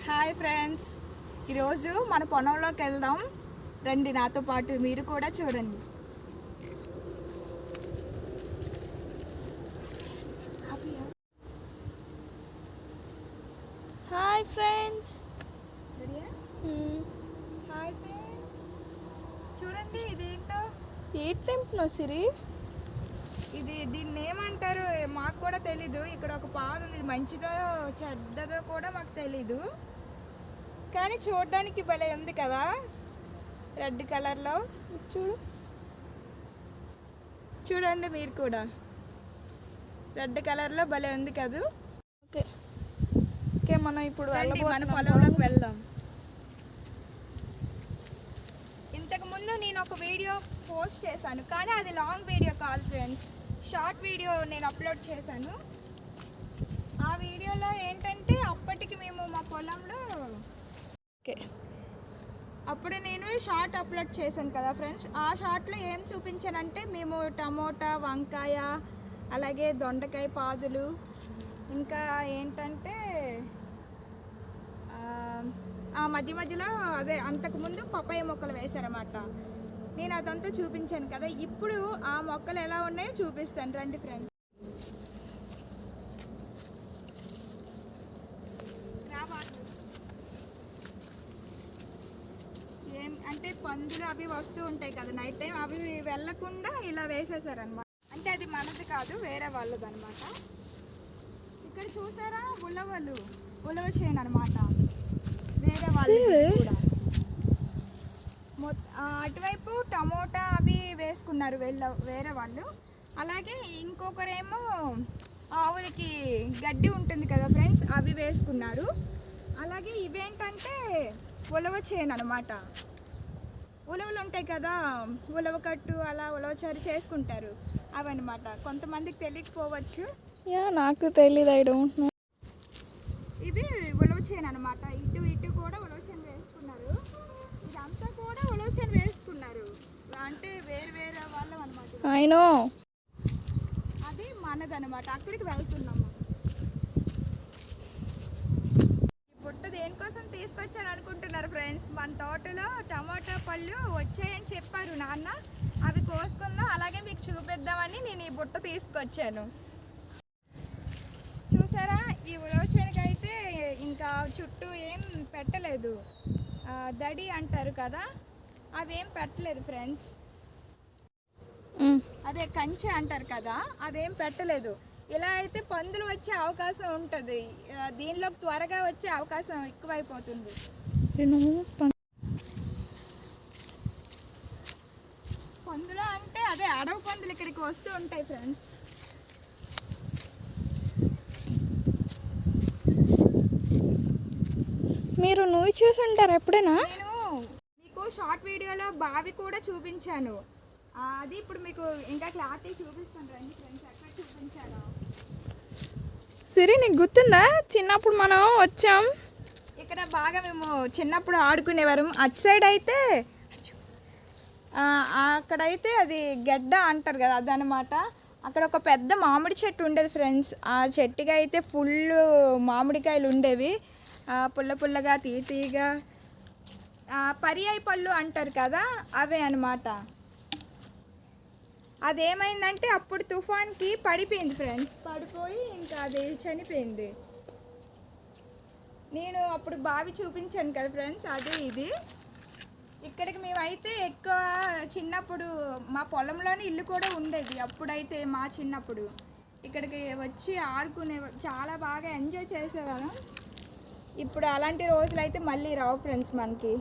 Hi friends, ఈరోజు మన పొలంలోకి వెళ్దాం రండి, నాతో పాటు మీరు కూడా చూడండి. Hi friends. హాయ్ ఫ్రెండ్స్, చూడండి ఇదేంటో. ఏం తెంపుతున్నావు సిరి? దీన్ని ఏమంటారు మాకు కూడా తెలీదు. ఇక్కడ ఒక పాదు ఉంది, ఇది మంచిదో చెడ్డదో కూడా మాకు తెలీదు, కానీ చూడడానికి భలే ఉంది కదా, రెడ్ కలర్లో. చూడండి మీరు కూడా, రెడ్ కలర్లో భలే ఉంది కదా. ఓకే ఓకే, మనం ఇప్పుడు మన పొలంలోకి వెళ్దాం. ఇంతకుముందు నేను ఒక వీడియో పోస్ట్ చేశాను, కానీ అది లాంగ్ వీడియో కాదు ఫ్రెండ్స్, షార్ట్ వీడియో నేను అప్లోడ్ చేశాను. ఆ వీడియోలో ఏంటంటే అప్పటికి మేము మా పొలంలో అప్పుడు నేను షార్ట్ అప్లోడ్ చేశాను కదా ఫ్రెండ్స్. ఆ షార్ట్లో ఏం చూపించానంటే మేము టమోటా, వంకాయ, అలాగే దొండకాయ పాదులు, ఇంకా ఏంటంటే ఆ మధ్య మధ్యలో అదే అంతకుముందు పపాయ మొక్కలు వేశారన్నమాట. నేను అదంతా చూపించాను కదా. ఇప్పుడు ఆ మొక్కలు ఎలా ఉన్నాయో చూపిస్తాను రండి ఫ్రెండ్స్. ఏం అంటే పందులు అవి వస్తూ ఉంటాయి కదా నైట్ టైం, అవి వెళ్ళకుండా ఇలా వేసేసారనమాట. అంటే అది మనది కాదు, వేరే వాళ్ళది అనమాట. ఇక్కడ చూసారా ఉలవ చేయను అనమాట, వేరే వాళ్ళు. అటువైపు టమోటా అవి వేసుకున్నారు వేరే వాళ్ళు. అలాగే ఇంకొకరేమో ఆవులకి గడ్డి ఉంటుంది కదా ఫ్రెండ్స్, అవి వేసుకున్నారు. అలాగే ఇవేంటంటే ఉలవ చేను అనమాట. ఉలవలు ఉంటాయి కదా, ఉలవ కట్టు అలా ఉలవచారు చేసుకుంటారు అవన్నమాట. కొంతమందికి తెలియకపోవచ్చు. నాకు తెలియదు, ఐ డోంట్ నో. ఇది ఉలవ చేను అనమాట. ఇటు కూడా ఉలవ చేను వేసుకున్నారు, ఇదంతా కూడా ఉలవ చేను వేసుకున్నారు. అంటే వేరే వాళ్ళం అనమాట. ఐ నో, అది మనదనమాట. అక్కడికి వెళ్తున్నాము. బుట్ట దేనికోసం తీసుకొచ్చాను అనుకుంటున్నారు ఫ్రెండ్స్? మన తోటలో టమాటా పళ్ళు వచ్చాయని చెప్పారు నాన్న, అవి కోసుకుందాం అలాగే మీకు చూపిద్దామని నేను ఈ బుట్ట తీసుకొచ్చాను. చూసారా, ఈ ఉలవచేనుకైతే ఇంకా చుట్టూ ఏం పెట్టలేదు, దడి అంటారు కదా, అవేం పెట్టలేదు ఫ్రెండ్స్. అదే కంచె అంటారు కదా, అదేం పెట్టలేదు. ఇలా అయితే పందులు వచ్చే అవకాశం ఉంటుంది, దీనిలోకి త్వరగా వచ్చే అవకాశం ఎక్కువైపోతుంది. పందులు అంటే అదే అడవి పందులు ఇక్కడికి వస్తూ ఉంటాయి ఫ్రెండ్స్. మీరు నువ్వు చూసి ఉంటారు ఎప్పుడైనా? నేను మీకు షార్ట్ వీడియోలో బావి కూడా చూపించాను, అది ఇప్పుడు మీకు ఇంకా క్లారిటీ చూపిస్తాను రండి ఫ్రెండ్స్. ఎక్కడ చూపించాను సిరి, నీకు గుర్తుందా చిన్నప్పుడు మనం వచ్చాం ఇక్కడ బాగా మేము చిన్నప్పుడు ఆడుకునేవారు. అటు సైడ్ అయితే అక్కడైతే అది గెడ్డ అంటారు కదా, అదనమాట. అక్కడ ఒక పెద్ద మామిడి చెట్టు ఉండేది ఫ్రెండ్స్. ఆ చెట్టుకి అయితే ఫుల్ మామిడికాయలు ఉండేవి, పుల్లగా తీయగా. పర్యాయ పళ్ళు అంటారు కదా, అవే అనమాట. అదేమైందంటే అప్పుడు తుఫాన్కి పడిపోయింది ఫ్రెండ్స్, పడిపోయి ఇంకా అది చనిపోయింది. నేను అప్పుడు బావి చూపించాను కదా ఫ్రెండ్స్, అదే ఇది. ఇక్కడికి మేమైతే ఎక్కువ చిన్నప్పుడు మా పొలంలోనే ఇల్లు కూడా ఉండేది. అప్పుడైతే మా చిన్నప్పుడు ఇక్కడికి వచ్చి ఆడుకునే చాలా బాగా ఎంజాయ్ చేసేవాళ్ళం. ఇప్పుడు అలాంటి రోజులు అయితే మళ్ళీ రావు ఫ్రెండ్స్ మనకి.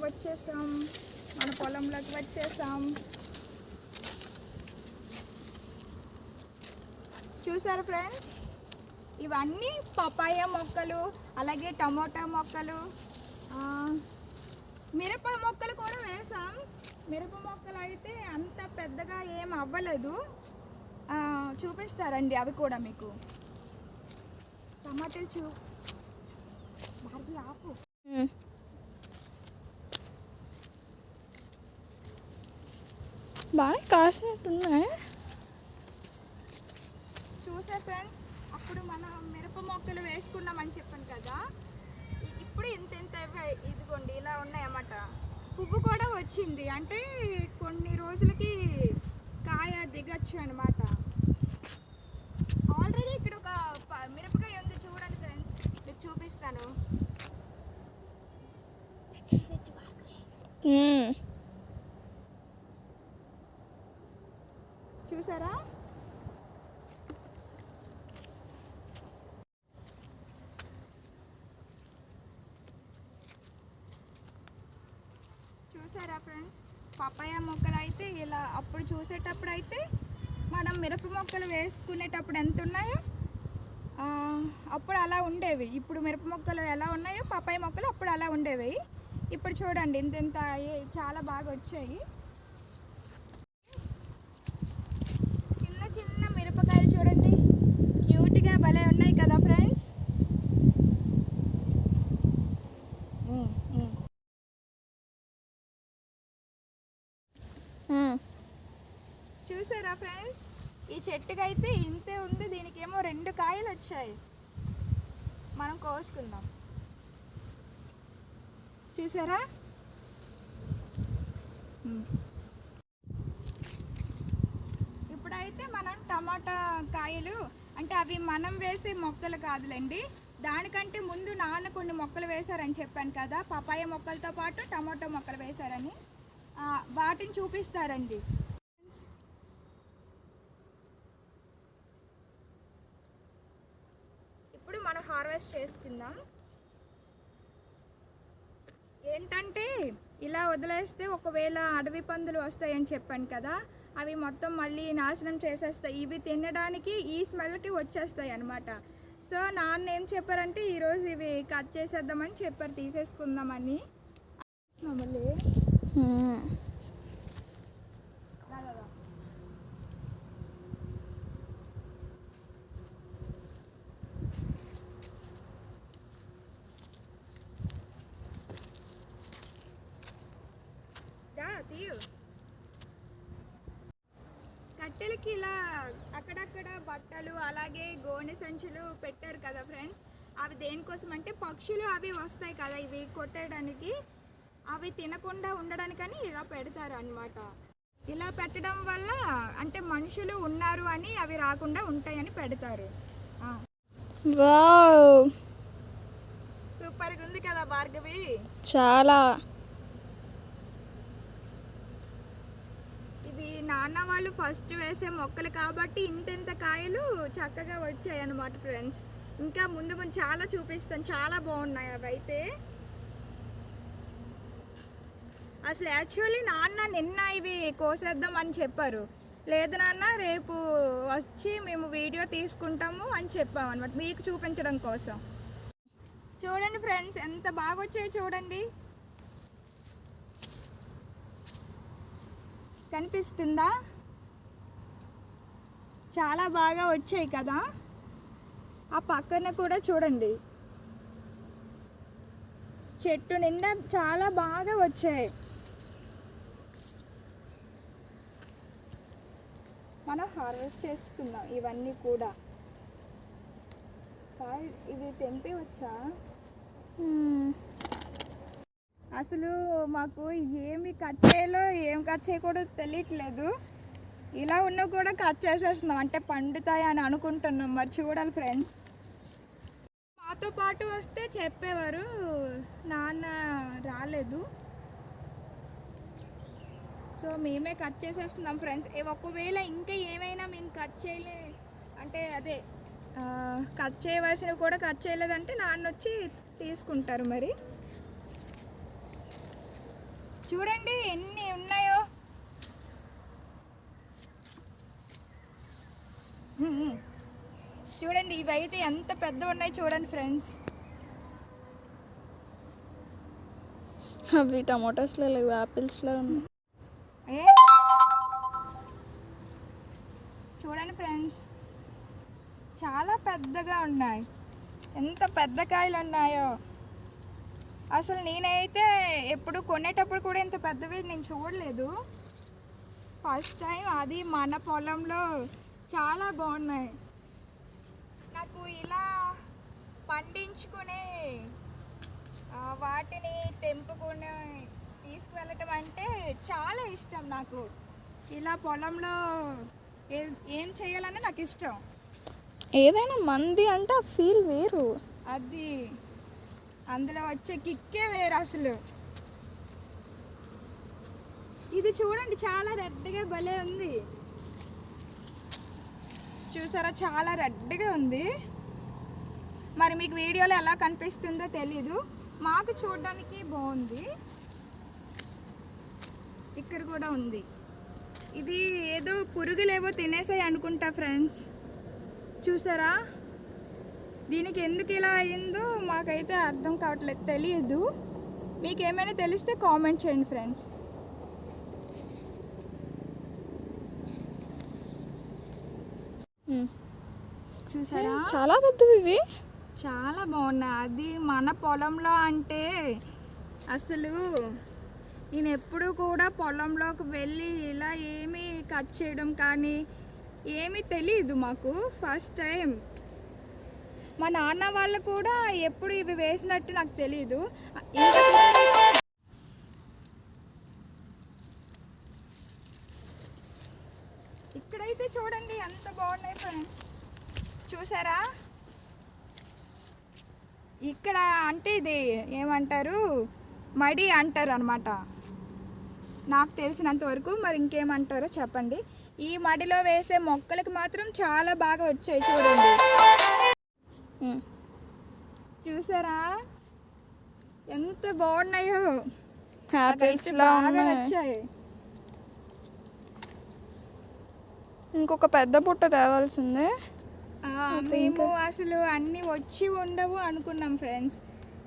వచ్చేసాం మన పొలంలోకి వచ్చేసాం. చూసారు ఫ్రెండ్స్, ఇవన్నీ పపాయ మొక్కలు, అలాగే టమోటా మొక్కలు, మిరప మొక్కలు కూడా వేసాం. మిరప మొక్కలు అయితే అంత పెద్దగా ఏం అవ్వలేదు, చూపిస్తారండి అవి కూడా మీకు. టమాటాలు ఆపు బాగా కాసినట్టున్నాయి. చూసే ఫ్రెండ్స్, అప్పుడు మనం మిరప మొక్కలు వేసుకున్నామని చెప్పాను కదా, ఇప్పుడు ఇంత ఇంత ఇదిగోండి ఇలా ఉన్నాయన్నమాట. పువ్వు కూడా వచ్చింది, అంటే కొన్ని రోజులకి కాయ దిగచ్చు అనమాట. ఆల్రెడీ ఇక్కడ ఒక మిరపకాయ ఉంది చూడండి ఫ్రెండ్స్, మీకు చూపిస్తాను. చూసారా? చూసారా ఫ్రెండ్స్, పపాయ మొక్కలు అయితే ఇలా అప్పుడు చూసేటప్పుడు అయితే మనం మిరప మొక్కలు వేసుకునేటప్పుడు ఎంత ఉన్నాయో అప్పుడు అలా ఉండేవి. ఇప్పుడు మిరప మొక్కలు ఎలా ఉన్నాయో పపాయ మొక్కలు అప్పుడు అలా ఉండేవి. ఇప్పుడు చూడండి ఇంత ఇంత చాలా బాగా వచ్చాయి. చిన్న చిన్న మిరపకాయలు చూడండి, క్యూట్గా భలే ఉన్నాయి కదా ఫ్రెండ్స్. చూసారా ఫ్రెండ్స్, ఈ చెట్టుకి అయితే ఇంతే ఉంది, దీనికి ఏమో 2 కాయలు వచ్చాయి. మనం కోసుకుందాం. చూసారా? ఇప్పుడైతే మనం టమాటా కాయలు, అంటే అవి మనం వేసే మొక్కలు కాదులేండి, దానికంటే ముందు నాన్న కొన్ని మొక్కలు వేశారని చెప్పాను కదా, పపాయ మొక్కలతో పాటు టమాటో మొక్కలు వేశారని. వాటిని చూపిస్తారండి. ఇప్పుడు మనం హార్వెస్ట్ చేసుకుందాం. ఏంటంటే ఇలా వదిలేస్తే ఒకవేళ అడవి పందులు వస్తాయని చెప్పాను కదా, అవి మొత్తం మళ్ళీ నాశనం చేసేస్తాయి. ఇవి తినడానికి ఈ స్మెల్కి వచ్చేస్తాయి అన్నమాట. సో నాన్న ఏం చెప్పారంటే ఈరోజు ఇవి కట్ చేసేద్దామని చెప్పారు, తీసేసుకుందామని. మళ్ళీ కట్టెలకి ఇలా అక్కడక్కడ బట్టలు అలాగే గోనె సంచులు పెట్టారు కదా ఫ్రెండ్స్. అవి దేనికోసం అంటే పక్షులు అవి వస్తాయి కదా ఇవి కొట్టడానికి, అవి తినకుండా ఉండడానికని ఇలా పెడతారు అన్నమాట. ఇలా పెట్టడం వల్ల అంటే మనుషులు ఉన్నారు అని అవి రాకుండా ఉంటాయని పెడతారు. వావ్, సూపర్గా ఉంది కదా భార్గవి. చాలా. ఇవి నాన్న వాళ్ళు ఫస్ట్ వేసే మొక్కలు కాబట్టి ఇంత కాయలు చక్కగా వచ్చాయి అన్నమాట ఫ్రెండ్స్. ఇంకా ముందు ముందు చాలా చూపిస్తాను, చాలా బాగున్నాయి అవి అయితే. అసలు యాక్చువల్లీ నాన్న నిన్న ఇవి కోసేద్దాం అని చెప్పారు. లేదు నాన్న రేపు వచ్చి మేము వీడియో తీసుకుంటాము అని చెప్పాము అనమాట, మీకు చూపించడం కోసం. చూడండి ఫ్రెండ్స్ ఎంత బాగా వచ్చాయో చూడండి, కనిపిస్తుందా? చాలా బాగా వచ్చాయి కదా. ఆ పక్కన కూడా చూడండి, చెట్టు నిండా చాలా బాగా వచ్చాయి. మనం హార్వెస్ట్ చేసుకుందాం ఇవన్నీ కూడా. ఇవి తెంపి వచ్చా. అసలు మాకు ఏమి కట్ చేయాలో ఏం కట్ చేయకూడదు తెలియట్లేదు. ఇలా ఉన్నా కూడా కట్ చేసేస్తున్నాం, అంటే పండుతాయి అని అనుకుంటున్నాం. మరి చూడాలి ఫ్రెండ్స్. మాతో పాటు వస్తే చెప్పేవారు, నాన్న రాలేదు. సో మేమే కట్ చేసేస్తున్నాం ఫ్రెండ్స్. ఒకవేళ ఇంకా ఏమైనా మేము కట్ చేయలే అంటే అదే కట్ చేయవలసినవి కూడా కట్ చేయలేదంటే నాన్న వచ్చి తీసుకుంటారు. మరి చూడండి ఎన్ని ఉన్నాయో. చూడండి ఇవైతే ఎంత పెద్ద ఉన్నాయి చూడండి ఫ్రెండ్స్. అవి టమాటోస్లో లేవు, యాపిల్స్లో ఉన్నాయి. చూడండి ఫ్రెండ్స్ చాలా పెద్దగా ఉన్నాయి, ఎంత పెద్ద కాయలు ఉన్నాయో. అసలు నేనైతే ఎప్పుడు కొనేటప్పుడు కూడా ఇంత పెద్దవి నేను చూడలేదు. ఫస్ట్ టైం అది మన పొలంలో చాలా బాగున్నాయి. నాకు ఇలా పండించుకునే వాటిని తెంపుకుని తీసుకువెళ్ళటం అంటే చాలా ఇష్టం నాకు. ఇలా పొలంలో ఏం చేయాలని నాకు ఇష్టం. ఏదైనా మంది అంటే ఆ ఫీల్ వేరు. అది అందులో వచ్చే కిక్కే వేరు అసలు. ఇది చూడండి చాలా రెడ్గా భలే ఉంది. చూసారా చాలా రెడ్గా ఉంది. మరి మీకు వీడియోలో ఎలా కనిపిస్తుందో తెలీదు, మాకు చూడడానికి బాగుంది. ఇక్కడ కూడా ఉంది. ఇది ఏదో పురుగులేవో తినేసాయి అనుకుంటా ఫ్రెండ్స్. చూసారా దీనికి ఎందుకు ఇలా అయిందో మాకైతే అర్థం కావట్లేదు, తెలియదు. మీకు ఏమైనా తెలిస్తే కామెంట్ చేయండి ఫ్రెండ్స్. చూసారా చాలా పెద్దవి ఇవి. చాలా బాగున్నాయి. అది మన పొలంలో అంటే అసలు నేను ఎప్పుడు కూడా పొలంలోకి వెళ్ళి ఇలా ఏమీ కట్ చేయడం కానీ ఏమీ తెలియదు మాకు. ఫస్ట్ టైం మా నాన్న వాళ్ళు కూడా ఎప్పుడు ఇవి వేసినట్టు నాకు తెలియదు. ఇక్కడైతే చూడండి ఎంత బాగున్నాయి ఫ్రెండ్స్. చూసారా ఇక్కడ అంటే ఇది ఏమంటారు, మడి అంటారు అనమాట నాకు తెలిసినంత వరకు. మరి ఇంకేమంటారో చెప్పండి. ఈ మడిలో వేసే మొక్కలకి మాత్రం చాలా బాగా వచ్చాయి చూడండి. చూసారా ఎంత బాగున్నాయో, యాపిల్స్ లా బాగా ఉన్నాయి. నచ్చాయి. ఇంకొక పెద్ద బుట్ట తేవాల్సిందే. మేము అసలు అన్నీ వచ్చి ఉండవు అనుకున్నాం ఫ్రెండ్స్,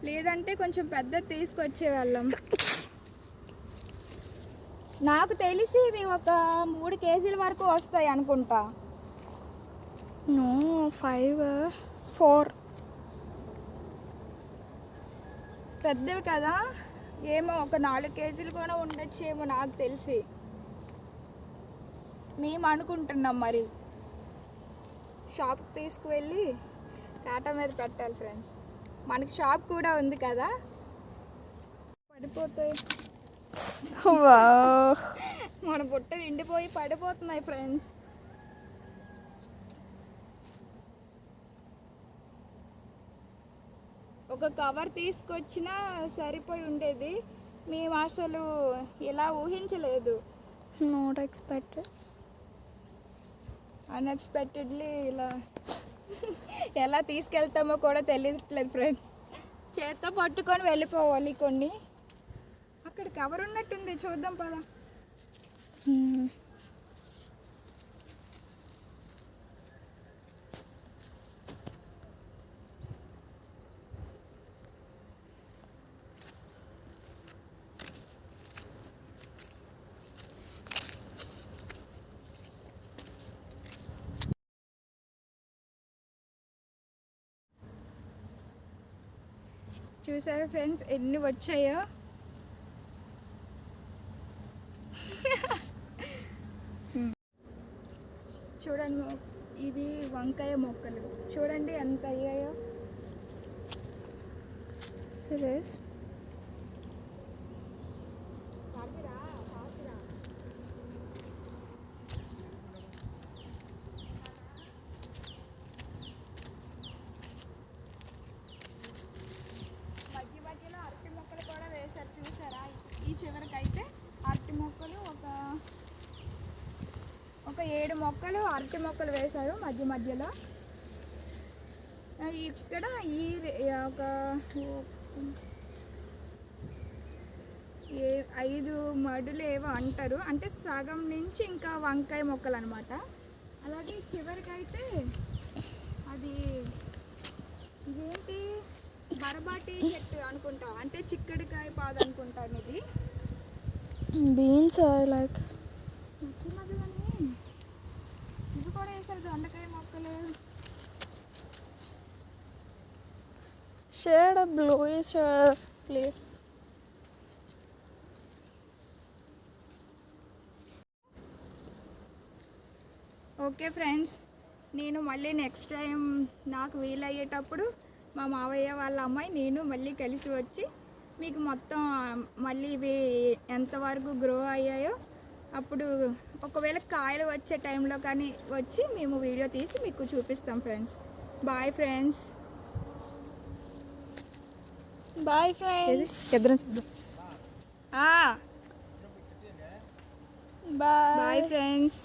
లేదంటే కొంచెం పెద్ద తీసుకొచ్చే వాళ్ళం. నాకు తెలిసి ఇవి ఒక 3 కేజీల వరకు వస్తాయి అనుకుంటా. 5, 4 పెద్దవి కదా, ఏమో ఒక 4 కేజీలు కూడా ఉండొచ్చేమో నాకు తెలిసి. మేము అనుకుంటున్నాం మరి. షాప్కి తీసుకువెళ్ళి టాటా మీద పెట్టాలి ఫ్రెండ్స్. మనకి షాప్ కూడా ఉంది కదా. పడిపోతాయి, మన బుట్ట నిండిపోయి పడిపోతున్నాయి ఫ్రెండ్స్. ఒక కవర్ తీసుకొచ్చినా సరిపోయి ఉండేది. మేము అసలు ఇలా ఊహించలేదు. Not expected. అన్ఎక్స్పెక్టెడ్లీ ఇలా ఎలా తీసుకెళ్తామో కూడా తెలియట్లేదు ఫ్రెండ్స్. చేత్తో పట్టుకొని వెళ్ళిపోవాలి కొన్ని. అక్కడ కవర్ ఉన్నట్టుంది, చూద్దాం పద. చూసారా ఫ్రెండ్స్ ఎన్ని వచ్చాయో. చూడండి ఇవి వంకాయ మొక్కలు చూడండి ఎంత అయ్యాయో. సీరియస్. మధ్య మధ్యలో అరటి మొక్కలు కూడా వేశారు చూసారా. ఈ చివరికైతే అరటి మొక్కలు ఒక 7 మొక్కలు అరటి మొక్కలు వేశారు మధ్య మధ్యలో. ఇక్కడ ఈ ఒక 5 మడులు ఏవో అంటారు, అంటే సగం నుంచి ఇంకా వంకాయ మొక్కలు అనమాట. అలాగే చివరికైతే అది ఇదేంటి బరబాటి చెట్టు అనుకుంటా, అంటే చిక్కడికాయ పాదు అనుకుంటాను. ఇది బీన్స్ లైక్ ఇది కూడా వేసారు దొండకాయ మొక్కలు. Shade bluish leaf. Okay friends, నేను మళ్ళీ నెక్స్ట్ టైం నాకు వీలయ్యేటప్పుడు మా మావయ్య వాళ్ళ అమ్మాయి నేను మళ్ళీ కలిసి వచ్చి మీకు మొత్తం మళ్ళీ ఇవి ఎంతవరకు గ్రో అయ్యాయో అప్పుడు ఒకవేళ కాయలు వచ్చే టైంలో కానీ వచ్చి మేము వీడియో తీసి మీకు చూపిస్తాం friends. Bye friends. Bye friends. Bye friends.